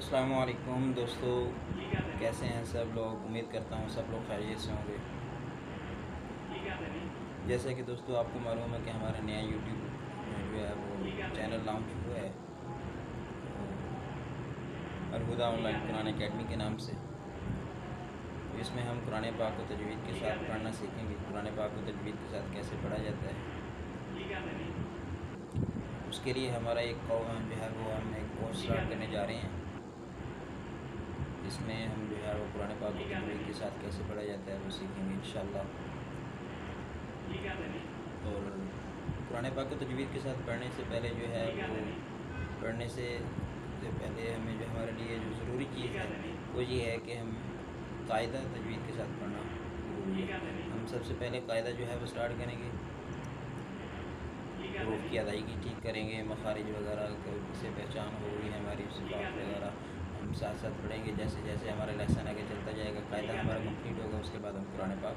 السلام علیکم دوستو، کیسے ہیں سب لوگ؟ امید کرتا ہوں سب لوگ خیریت سے ہوں گے۔ جیسا کہ دوستو آپ کو معلوم ہے کہ ہمارا نیا یوٹیوب جو ہے وہ چینل لانچ ہوا ہے الہدا آن لائن قرآن اکیڈمی کے نام سے۔ تو اس میں ہم قرآن پاک کو تجوید کے ساتھ پڑھنا سیکھیں گے۔ قرآن پاک کو تجوید کے ساتھ کیسے پڑھا جاتا ہے، اس کے لیے ہمارا ایک جو ہے وہ ہم ایک کورس اسٹارٹ کرنے جا رہے ہیں، جس میں ہم جو ہے وہ قرآن پاک کو تجوید کے ساتھ کیسے پڑھا جاتا ہے وہ سیکھیں گے انشاءاللہ۔ اور قرآن پاک کو تجوید کے ساتھ پڑھنے سے پہلے جو ہے وہ پڑھنے سے پہلے ہمیں جو ہمارے لیے جو ضروری چیز ہے وہ یہ ہے کہ ہم قاعدہ تجوید کے ساتھ پڑھنا ضروری ہے۔ ہم سب سے پہلے قاعدہ جو ہے وہ اسٹارٹ کریں گے، حروف کی ادائیگی ٹھیک کریں گے، مخارج وغیرہ سے پہچان ہو گئی ہماری صفات وغیرہ ہم ساتھ ساتھ پڑھیں گے۔ جیسے جیسے ہمارا لیسن آگے چلتا جائے گا، قاعدہ ہمارا کمپلیٹ ہوگا، اس کے بعد ہم قرآن پاک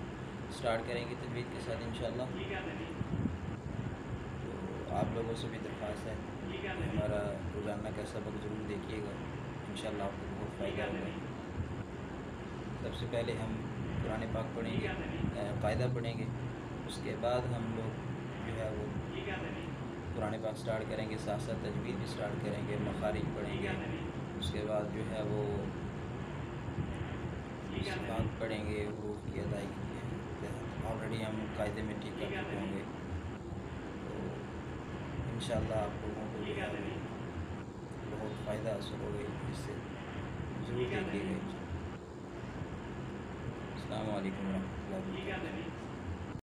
اسٹارٹ کریں گے تجوید کے ساتھ انشاءاللہ۔ تو آپ لوگوں سے بھی درخواست ہے کہ ہمارا روزانہ کا سبق ضرور دیکھیے گا، انشاءاللہ آپ کو بہت فائدہ ہوگا۔ سب سے پہلے ہم قرآن پاک پڑھیں گے، قاعدہ پڑھیں گے، اس کے بعد ہم لوگ جو ہے وہ قرآن پاک اسٹارٹ کریں گے، ساتھ ساتھ تجوید بھی اسٹارٹ کریں گے، مخارج پڑھیں گے، اس کے بعد جو ہے وہ صفات پڑھیں گے، حروف کی ادائیگی کے آلریڈی ہم قاعدے میں ٹھیک کر چکے ہوں گے۔ تو انشاءاللہ آپ لوگوں کو جو ہے بہت فائدہ حاصل ہوگا، اس سے ضرور دیکھیے گا۔ السلام علیکم ورحمۃ اللہ وبرکاتہ۔